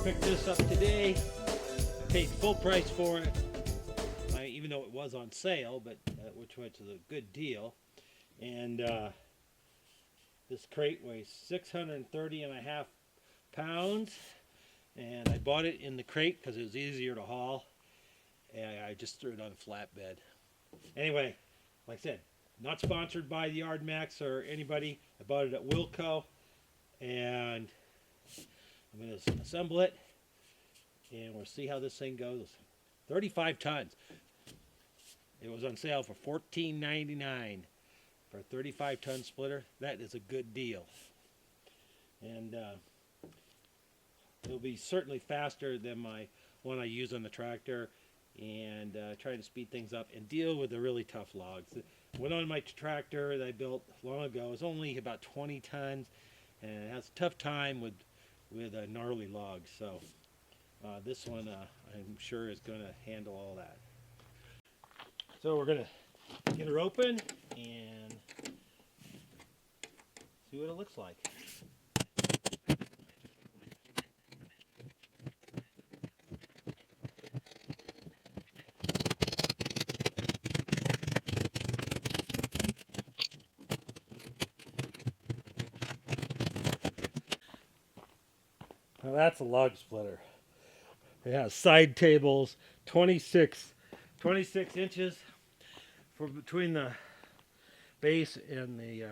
Picked this up today. Paid full price for it, even though it was on sale, but which was a good deal. And this crate weighs 630.5 pounds, and I bought it in the crate because it was easier to haul, and I just threw it on a flatbed. Anyway, like I said, not sponsored by the Yardmax or anybody. I bought it at Wilco, and I'm going to assemble it, and we'll see how this thing goes. 35 tons. It was on sale for $14.99 for a 35-ton splitter. That is a good deal. And it'll be certainly faster than my one I use on the tractor, and trying to speed things up and deal with the really tough logs. The one on my tractor that I built long ago is only about 20 tons, and it has a tough time with gnarly logs. So this one I'm sure is going to handle all that. So we're going to get her open and see what it looks like. Now that's a log splitter. It has side tables, 26 inches for between the base and the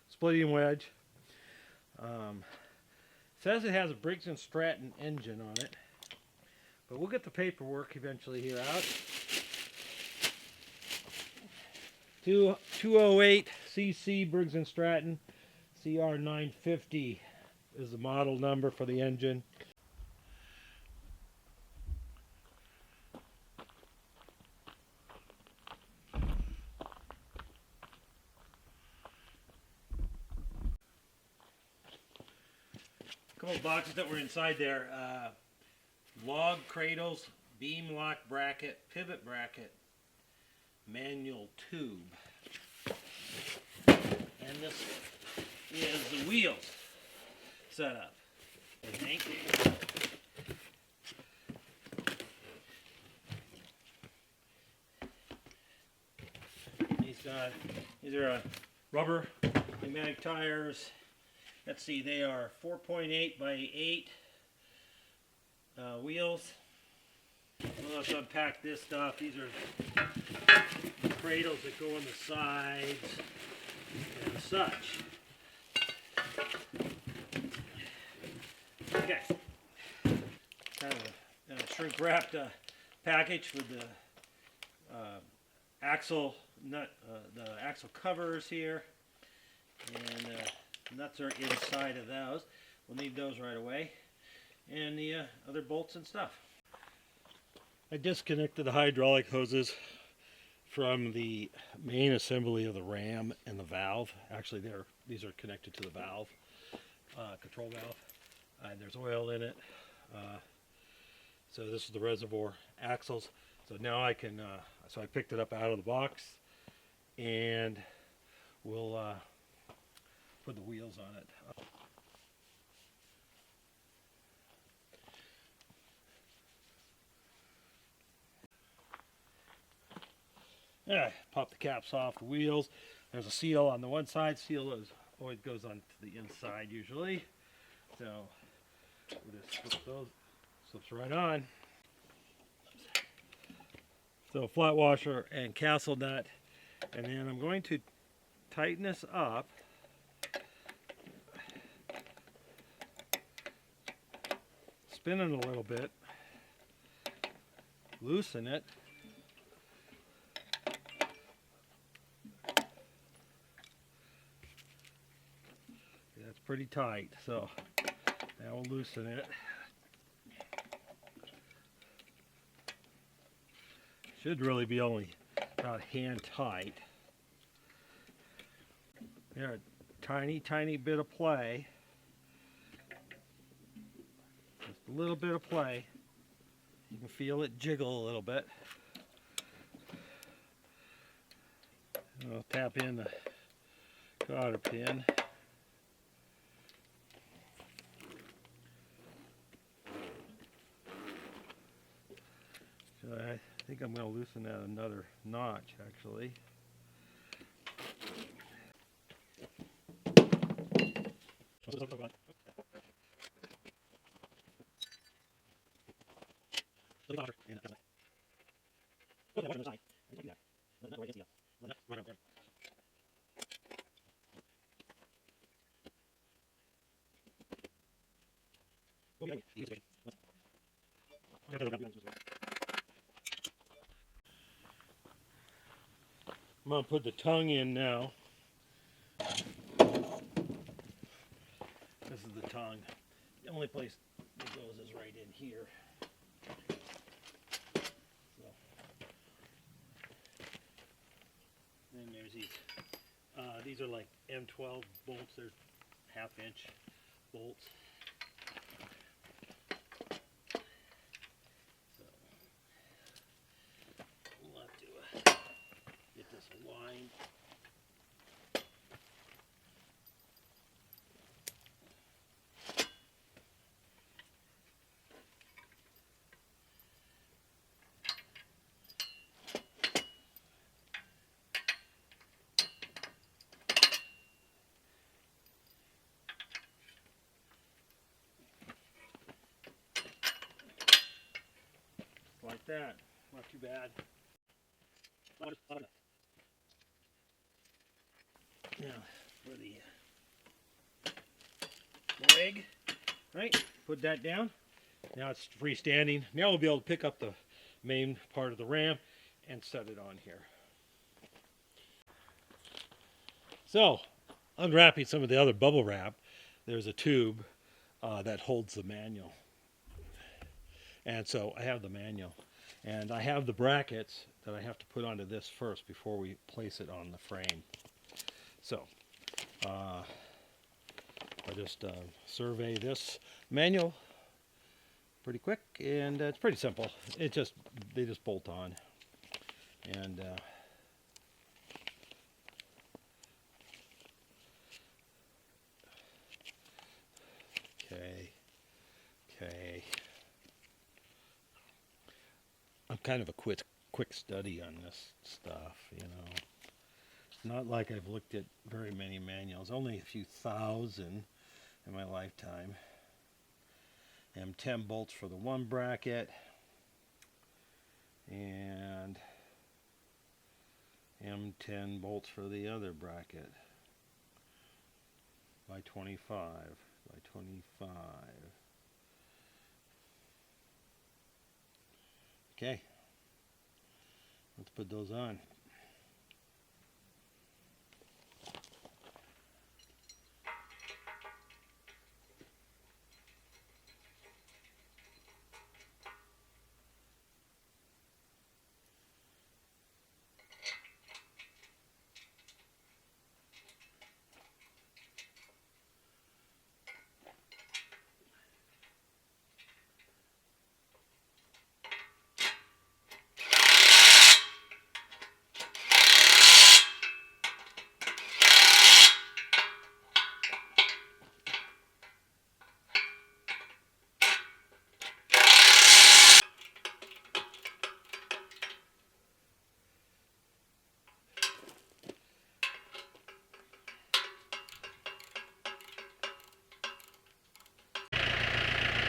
splitting wedge. Says it has a Briggs & Stratton engine on it, but we'll get the paperwork eventually here out. 208 cc Briggs & Stratton CR 950 is the model number for the engine. A couple of boxes that were inside there. Log cradles, beam lock bracket, pivot bracket, manual tube. And this is the wheels setup, I think. These are rubber pneumatic tires. Let's see, they are 4.8 by 8 wheels. Let's unpack this stuff. These are the cradles that go on the sides and such. Okay. Kind of a shrink wrapped package with the axle nut, the axle covers here, and nuts are inside of those. We'll need those right away, and the other bolts and stuff. I disconnected the hydraulic hoses from the main assembly of the ram and the valve. Actually, these are connected to the valve, control valve. There's oil in it. So this is the reservoir axles. So now I can, so I picked it up out of the box, and we'll put the wheels on it. Yeah, pop the caps off the wheels. There's a seal on the one side. Seal always goes on to the inside usually. So we'll just slip those, slips right on. So flat washer and castle nut, and then I'm going to tighten this up. Spin it a little bit. Loosen it. That's pretty tight, so now we'll loosen it. Should really be only about hand tight. There, a tiny bit of play. Just a little bit of play. You can feel it jiggle a little bit. I'll tap in the cotter pin. think I'm going to loosen that another notch, actually. I'm going to put the tongue in now. This is the tongue. The only place it goes is right in here. So, then there's these. These are like M12 bolts. They're half-inch bolts. So we'll have to get this aligned. Like that, not too bad. Now for the leg, right? Put that down. Now it's freestanding. Now we'll be able to pick up the main part of the ram and set it on here. So, unwrapping some of the other bubble wrap, there's a tube that holds the manual. And so I have the manual, and I have the brackets that I have to put onto this first before we place it on the frame. So I just survey this manual pretty quick, and it's pretty simple. They just bolt on, and okay. I'm kind of a quick study on this stuff, you know. It's not like I've looked at very many manuals, only a few thousand in my lifetime. M10 bolts for the one bracket, and M10 bolts for the other bracket. By 25. Okay, let's put those on.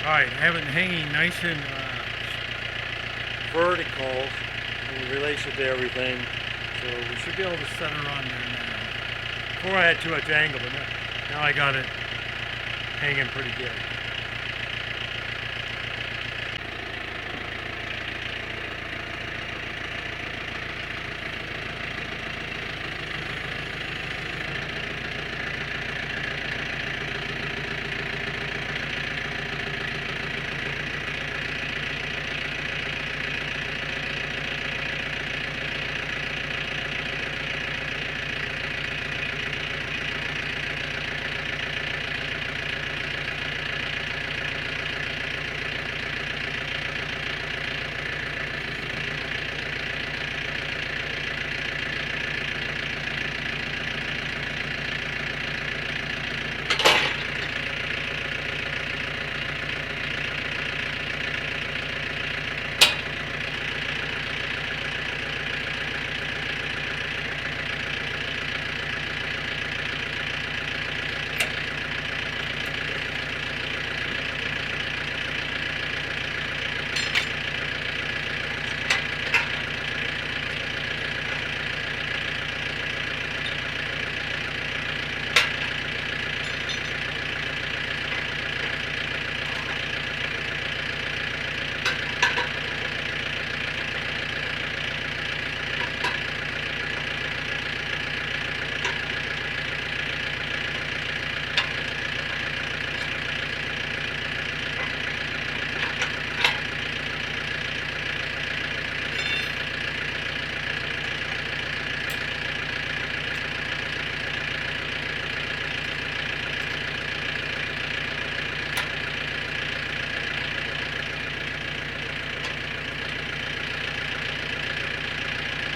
Alright, I have it hanging nice and vertical in relation to everything, so we should be able to set her on there now. Before I had too much angle, but now I got it hanging pretty good.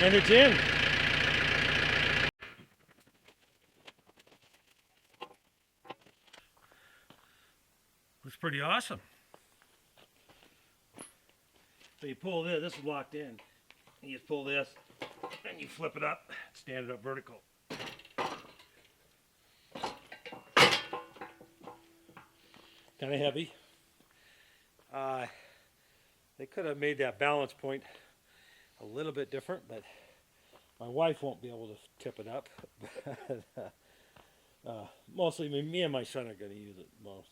And it's in. Looks pretty awesome. So you pull this, this is locked in. And you pull this, and you flip it up, stand it up vertical. Kind of heavy. They could have made that balance point a little bit different, but my wife won't be able to tip it up. Mostly me and my son are going to use it most.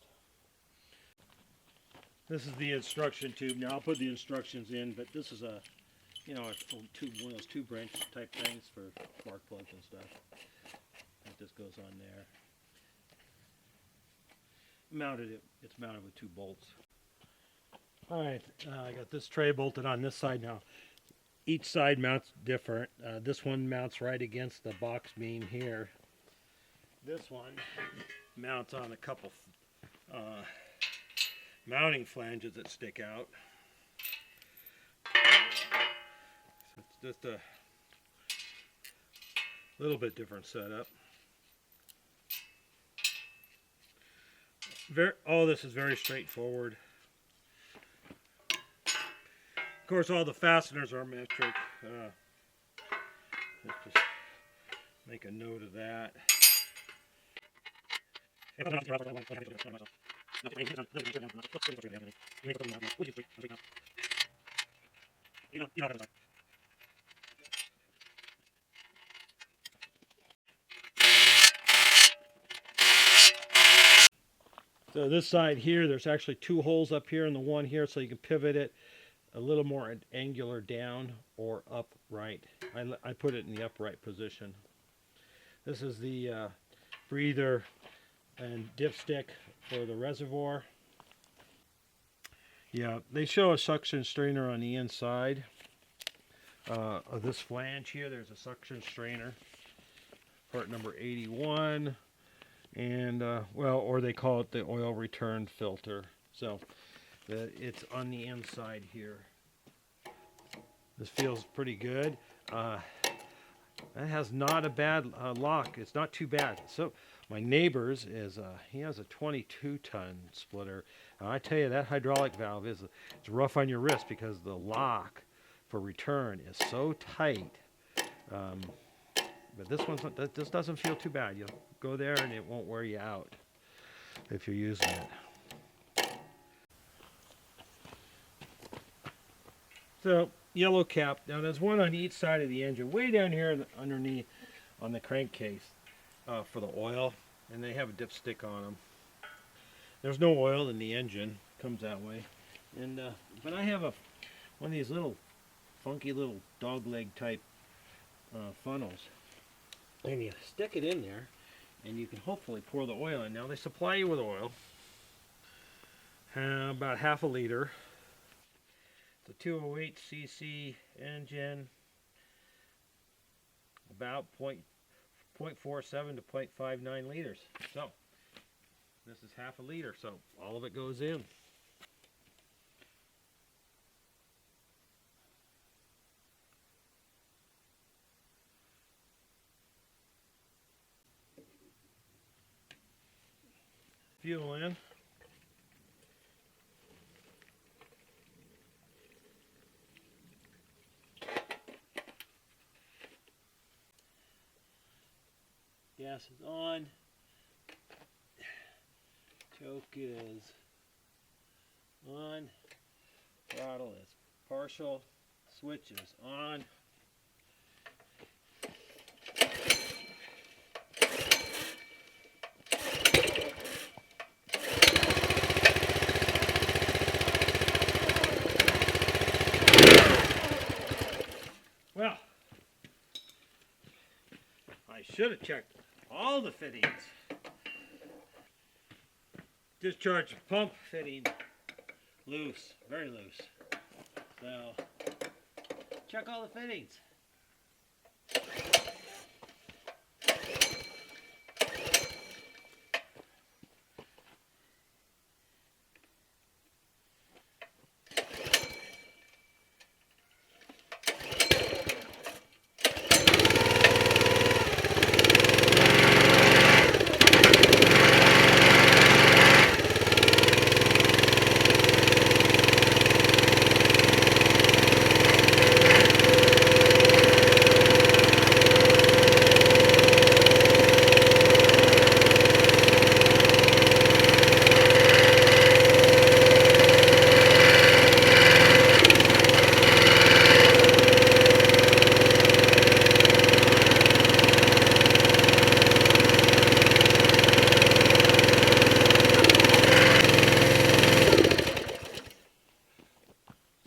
This is the instruction tube. Now I'll put the instructions in, but this is a, you know, one of those 2-branch type things for spark plugs and stuff. That just goes on there. It's mounted with 2 bolts. All right, I got this tray bolted on this side now. Each side mounts different. This one mounts right against the box beam here. This one mounts on a couple mounting flanges that stick out. So it's just a little bit different setup. All this is very straightforward. Of course, all the fasteners are metric. Let's just make a note of that. So this side here, there's actually 2 holes up here and the one here, so you can pivot it a little more angular down or upright. I put it in the upright position. This is the breather and dipstick for the reservoir. Yeah, they show a suction strainer on the inside of this flange here. There's a suction strainer, part number 81. And well, or they call it the oil return filter. So it's on the inside here. This feels pretty good. That has not a bad lock. It's not too bad. So my neighbor's he has a 22-ton splitter. I tell you, that hydraulic valve it's rough on your wrist because the lock for return is so tight. But this doesn't feel too bad. You'll go there and it won't wear you out if you're using it. So, yellow cap. Now there's one on each side of the engine, way down here underneath on the crankcase for the oil, and they have a dipstick on them. There's no oil in the engine, comes that way. And but I have one of these little funky little dog leg type funnels. And you stick it in there, and you can hopefully pour the oil in. Now they supply you with oil, about half a liter. It's a 208 cc engine, about 0.47 to 0.59 liters. So this is half a liter, so all of it goes in. Fuel in. Gas is on. Choke is on. Throttle is partial. Switch is on. Well, I should have checked all the fittings. Discharge pump fitting loose, very loose. So check all the fittings.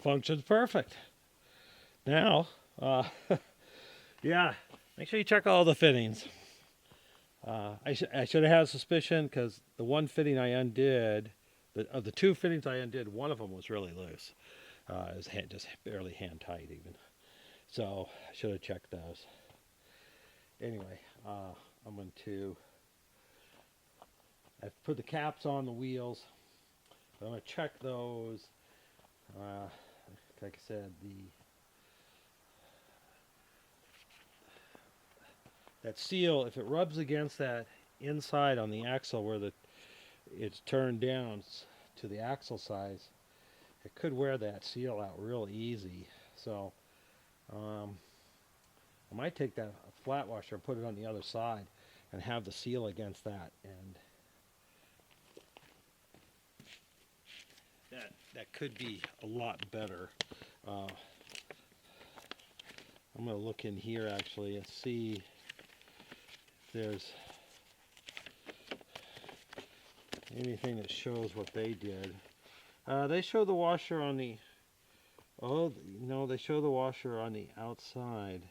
functions perfect. Now, yeah, make sure you check all the fittings. I should have had a suspicion because the one fitting I undid, of the two fittings I undid, one of them was really loose. It was just barely hand tight even. So I should have checked those. Anyway, I'm going to, I've put the caps on the wheels. I'm going to check those. Like I said, that seal, if it rubs against that inside on the axle where it's turned down to the axle size, it could wear that seal out real easy. So I might take that flat washer and put it on the other side and have the seal against that, and that could be a lot better. I'm going to look in here actually and see if there's anything that shows what they did. They show the washer on the, oh no, they show the washer on the outside.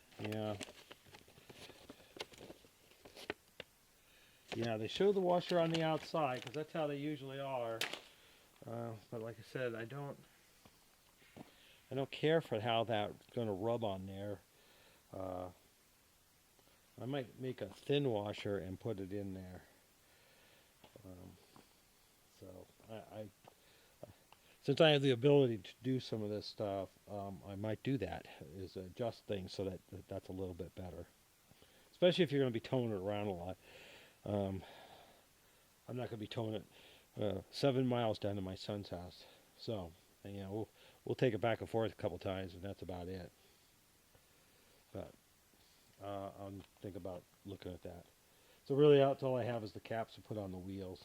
Yeah, they show the washer on the outside because that's how they usually are. But like I said, I don't care for how that's going to rub on there. I might make a thin washer and put it in there. So since I have the ability to do some of this stuff, I might do that, is adjust things so that's a little bit better. Especially if you're going to be towing it around a lot. I'm not going to be towing it 7 miles down to my son's house. So, we'll take it back and forth a couple times, and that's about it. But I'll think about looking at that. So really, that's all I have is the caps to put on the wheels.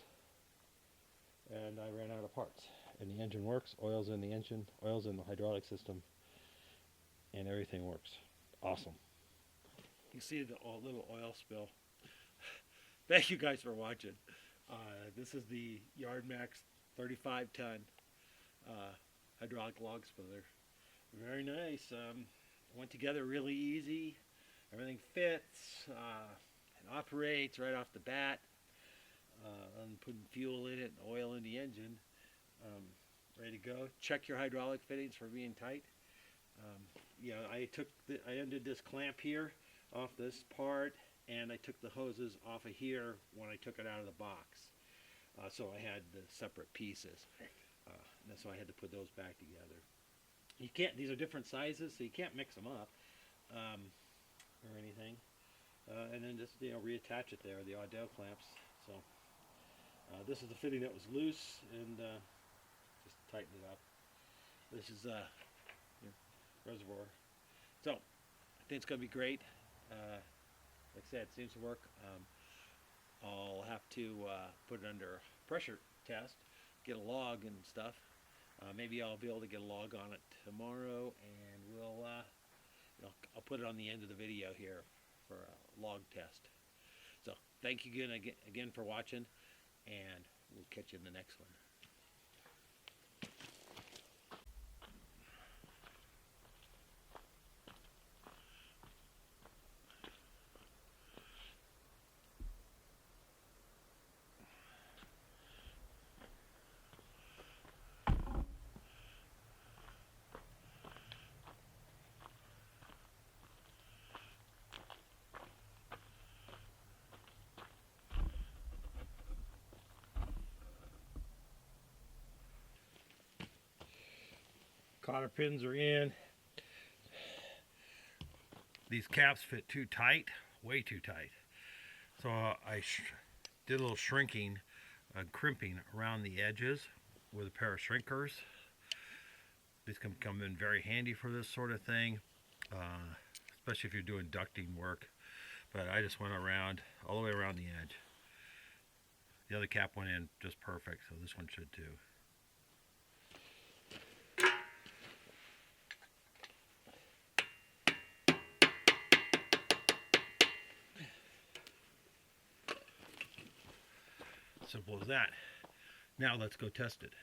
And I ran out of parts. And the engine works. Oil's in the engine. Oil's in the hydraulic system. And everything works. Awesome. You see the little oil spill. Thank you guys for watching. This is the Yardmax 35-ton hydraulic log splitter. Very nice. Went together really easy. Everything fits and operates right off the bat. I'm putting fuel in it and oil in the engine. Ready to go. Check your hydraulic fittings for being tight. I undid this clamp here off this part, and I took the hoses off of here when I took it out of the box. So I had the separate pieces. And so I had to put those back together. You can't, these are different sizes, so you can't mix them up or anything. And then just, reattach it there, the Audel clamps. So this is the fitting that was loose, and just tighten it up. This is your reservoir. So I think it's going to be great. Like I said, it seems to work. I'll have to put it under pressure test, get a log and stuff. Maybe I'll be able to get a log on it tomorrow, and I'll put it on the end of the video here for a log test. So thank you again for watching, and we'll catch you in the next one. Cotter pins are in. These caps fit too tight, way too tight. So I did a little shrinking, crimping around the edges with a pair of shrinkers. These can come in very handy for this sort of thing, especially if you're doing ducting work. But I just went around, all the way around the edge. The other cap went in just perfect, so this one should too. Simple as that. Now let's go test it.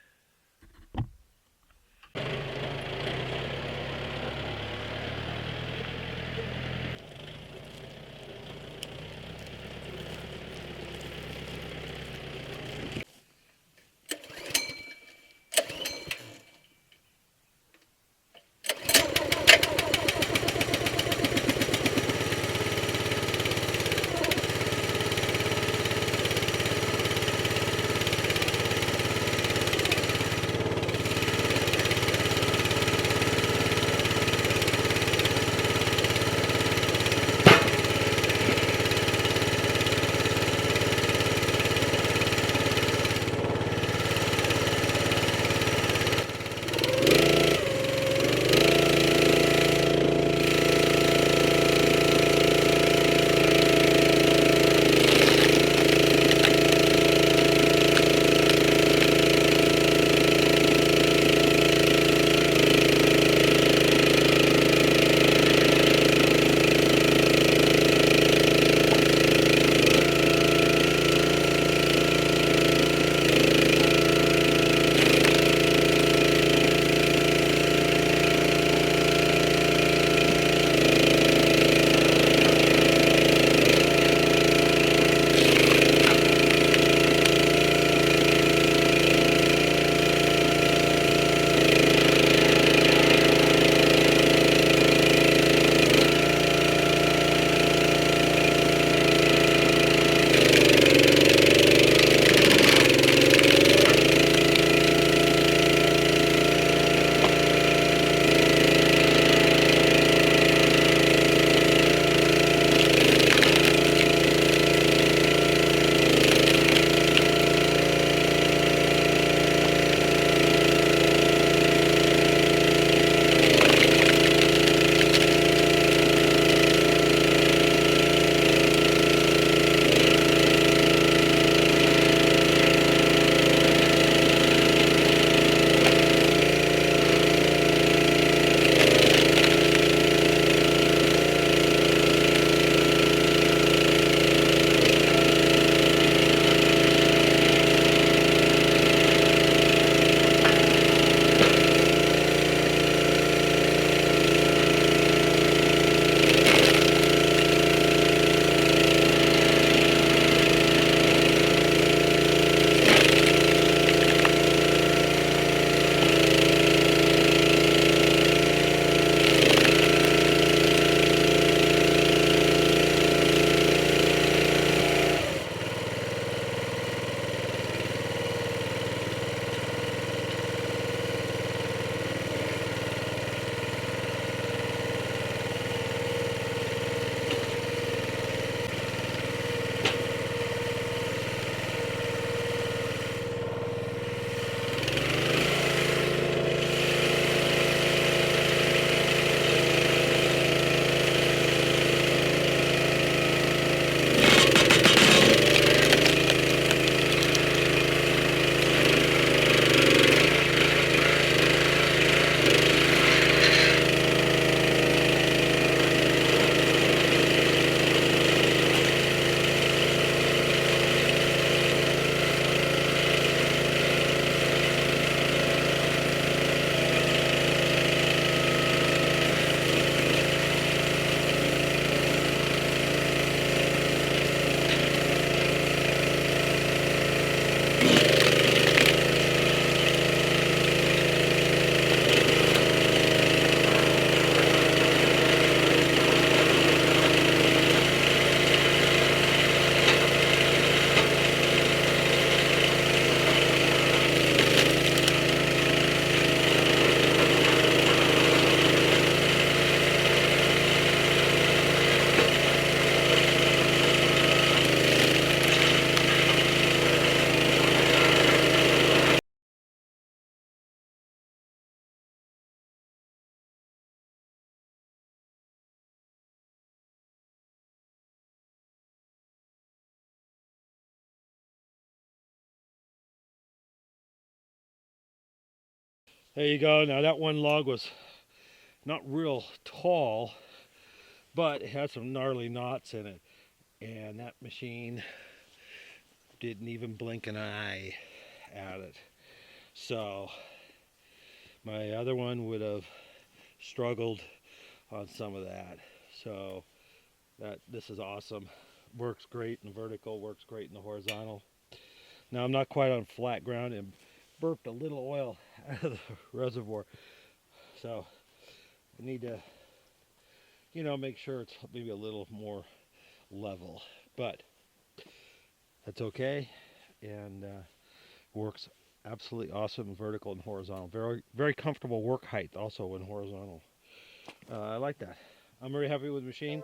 There you go. Now that one log was not real tall, but it had some gnarly knots in it. And that machine didn't even blink an eye at it. So my other one would have struggled on some of that. So this is awesome. Works great in the vertical, works great in the horizontal. Now I'm not quite on flat ground and burped a little oil out of the reservoir. So I need to, make sure it's maybe a little more level. But that's okay, and works absolutely awesome in vertical and horizontal. Very, very comfortable work height also in horizontal. I like that. I'm very happy with the machine.